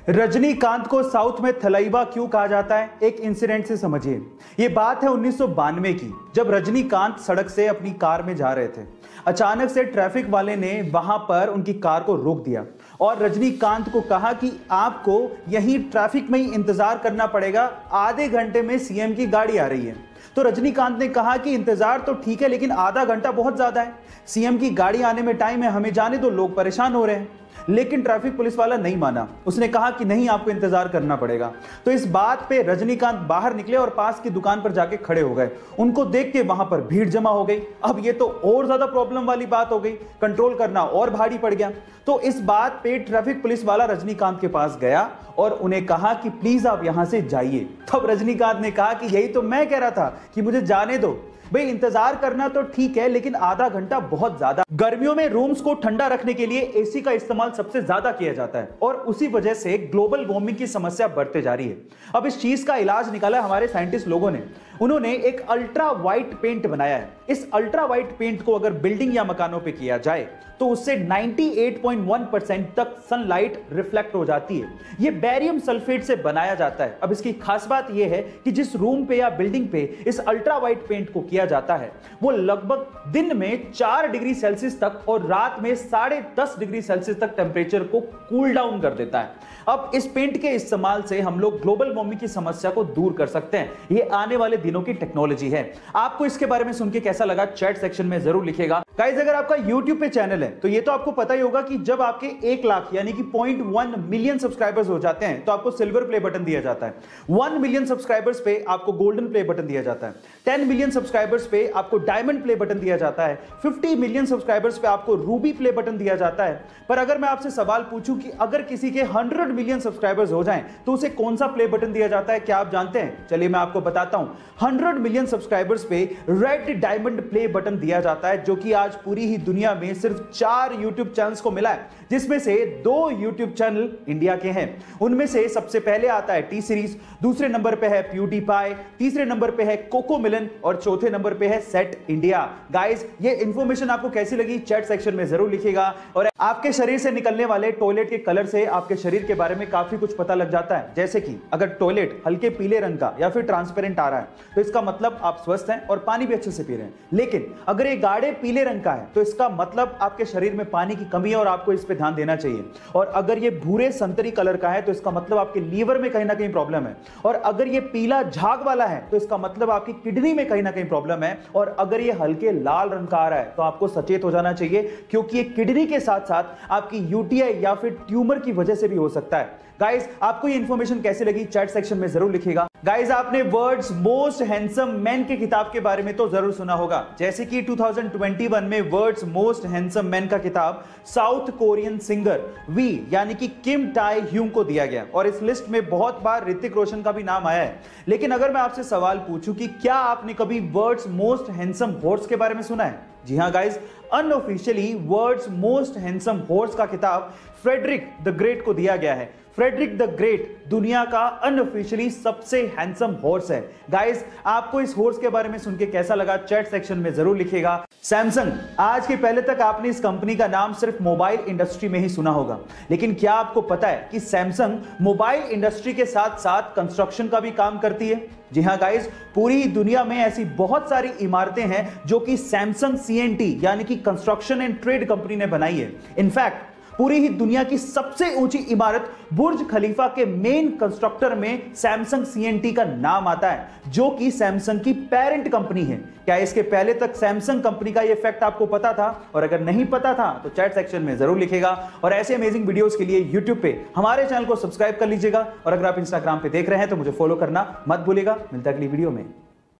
रजनीकांत को साउथ में थलाइवा क्यों कहा जाता है, एक इंसिडेंट से समझिए। ये बात है 1992 की, जब रजनीकांत सड़क से अपनी कार में जा रहे थे। अचानक से ट्रैफिक वाले ने वहां पर उनकी कार को रोक दिया और रजनीकांत को कहा कि आपको यहीं ट्रैफिक में ही इंतजार करना पड़ेगा, आधे घंटे में सीएम की गाड़ी आ रही है। तो रजनीकांत ने कहा कि इंतजार तो ठीक है, लेकिन आधा घंटा बहुत ज्यादा है, सीएम की गाड़ी आने में टाइम है, हमें जाने दो, लोग परेशान हो रहे हैं। लेकिन ट्रैफिक पुलिस वाला नहीं माना, उसने कहा कि नहीं, आपको इंतजार करना पड़ेगा। तो इस बात पे रजनीकांत बाहर निकले और पास की दुकान पर जाके खड़े हो गए। उनको देख के वहां पर भीड़ जमा हो गई। अब ये तो और ज्यादा प्रॉब्लम वाली बात हो गई, कंट्रोल करना और भारी पड़ गया। तो इस बात पे ट्रैफिक पुलिस वाला रजनीकांत के पास गया और उन्हें कहा कि प्लीज आप यहां से जाइए। तब रजनीकांत ने कहा कि यही तो मैं कह रहा था कि मुझे जाने दो भाई, इंतजार करना तो ठीक है, लेकिन आधा घंटा बहुत ज्यादा। गर्मियों में रूम्स को ठंडा रखने के लिए एसी का इस्तेमाल सबसे ज्यादा किया जाता है और उसी वजह से ग्लोबल वार्मिंग की समस्या बढ़ते जा रही है। अब इस चीज का इलाज निकाला है हमारे साइंटिस्ट लोगों ने। उन्होंने एक अल्ट्रा वाइट पेंट बनाया है। इस अल्ट्रा वाइट पेंट को अगर बिल्डिंग या मकानों पे किया जाए तो उससे 98.1% तक सनलाइट रिफ्लेक्ट हो जाती है। यह बेरियम सल्फेट से बनाया जाता है। अब इसकी खास बात यह है कि जिस रूम पे या बिल्डिंग पे इस अल्ट्रा वाइट पेंट को किया जाता है वो लगभग दिन में 4 डिग्री सेल्सियस तक और रात में 10.5 डिग्री सेल्सियस तक टेम्परेचर को कूल डाउन कर देता है। अब इस पेंट के इस्तेमाल से हम लोग ग्लोबल वार्मिंग की समस्या को दूर कर सकते हैं। ये आने वाले दिनों की टेक्नोलॉजी है। आपको इसके बारे में सुन के कैसा लगा, चैट सेक्शन में जरूर लिखिएगा। गाइस, अगर आपका YouTube पे चैनल है तो ये तो आपको पता ही होगा कि जब आपके 1 लाख यानी कि 0.1 मिलियन सब्सक्राइबर्स हो जाते हैं तो आपको सिल्वर प्ले बटन दिया जाता है। 1 मिलियन सब्सक्राइबर्स पे आपको गोल्डन प्ले बटन दिया जाता है। 10 मिलियन सब्सक्राइबर्स पे आपको डायमंड प्ले बटन दिया जाता है। 50 मिलियन सब्सक्राइबर्स पे आपको रूबी प्ले बटन दिया जाता है। पर अगर मैं आपसे सवाल पूछूं कि अगर किसी के 100 मिलियन सब्सक्राइबर्स हो जाएं तो उसे कौन सा प्ले बटन दिया जाता है, क्या आप जानते हैं? चलिए मैं आपको बताता हूं। 100 मिलियन सब्सक्राइबर्स पे रेड डायमंड प्ले बटन दिया जाता है, जो कि आज पूरी ही दुनिया में सिर्फ 4 यूट्यूब चैनल्स को मिला है, जिसमें से 2 यूट्यूब चैनल इंडिया के हैं। उनमें से सबसे पहले आता है टी सीरीज, दूसरे नंबर पे है प्यूडीपाई, तीसरे नंबर पे है कोको मिलन और चौथे नंबर पे है सेट इंडिया। गाइस, ये इंफॉर्मेशन आपको कैसी लगी चैट सेक्शन में जरूर लिखिएगा। और आपके शरीर से निकलने वाले टॉयलेट के कलर से आपके शरीर के बारे में काफी कुछ पता लग जाता है। जैसे कि अगर टॉयलेट हल्के पीले रंग का या फिर ट्रांसपेरेंट आ रहा है तो इसका मतलब आप स्वस्थ हैं और पानी भी अच्छे से पी रहे हैं। लेकिन अगर ये गाढ़े पीले रंग का है तो इसका मतलब आपके शरीर में पानी की कमी है और आपको इस पे ध्यान देना चाहिए। और अगर ये भूरे संतरी कलर का है तो इसका मतलब आपके लीवर में कहीं ना कहीं प्रॉब्लम है। और अगर ये पीला झाग वाला है तो इसका मतलब आपकी किडनी में कहीं ना कहीं प्रॉब्लम है। और अगर ये हल्के लाल रंग का आ रहा है तो आपको सचेत हो जाना चाहिए, क्योंकि ये किडनी के साथ साथ आपकी यूटीआई या फिर ट्यूमर की वजह से भी हो सकता है। गाइस, आपको ये इंफॉर्मेशन कैसी लगी चैट सेक्शन में जरूर लिखिएगा। गाइस, आपने वर्ल्ड्स मोस्ट हैंडसम मैन की किताब के बारे में तो जरूर सुना होगा, जैसे कि 2021 में वर्ल्ड्स मोस्ट हैंडसम मैन का किताब साउथ कोरियन सिंगर वी यानी कि किम टाई ह्यूंग को दिया गया और इस लिस्ट में बहुत बार ऋतिक रोशन का भी नाम आया है। लेकिन अगर मैं आपसे सवाल पूछूं कि क्या आपने कभी वर्ल्ड्स मोस्ट हैंडसम हॉर्स के बारे में सुना है? जी हां guys, unofficially world's most handsome horse का किताब फ्रेडरिक द ग्रेट को दिया गया है। फ्रेडरिक द ग्रेट दुनिया का अनऑफिशियली सबसे हैंडसम हॉर्स है। गाइस, आपको इस हॉर्स के बारे में सुन के कैसा लगा चैट सेक्शन में जरूर लिखिएगा। सैमसंग, आज के पहले तक आपने इस कंपनी का नाम सिर्फ मोबाइल इंडस्ट्री में ही सुना होगा, लेकिन क्या आपको पता है कि सैमसंग मोबाइल इंडस्ट्री के साथ साथ कंस्ट्रक्शन का भी काम करती है? जी हां गाइस, पूरी दुनिया में ऐसी बहुत सारी इमारतें हैं जो कि सैमसंग सीएनटी यानी कि कंस्ट्रक्शन एंड ट्रेड कंपनी ने बनाई है। इनफैक्ट पूरी ही दुनिया की सबसे ऊंची इमारत बुर्ज खलीफा के मेन कंस्ट्रक्टर में सैमसंग सीएनटी का नाम आता है, जो कि सैमसंग की पेरेंट कंपनी है। क्या इसके पहले तक सैमसंग कंपनी का ये फैक्ट आपको पता था? और अगर नहीं पता था तो चैट सेक्शन में जरूर लिखेगा। और ऐसे अमेजिंग वीडियोस के लिए यूट्यूब पे हमारे चैनल को सब्सक्राइब कर लीजिएगा। और अगर आप इंस्टाग्राम पे देख रहे हैं तो मुझे फॉलो करना मत भूलिएगा। मिलता है अगली वीडियो में।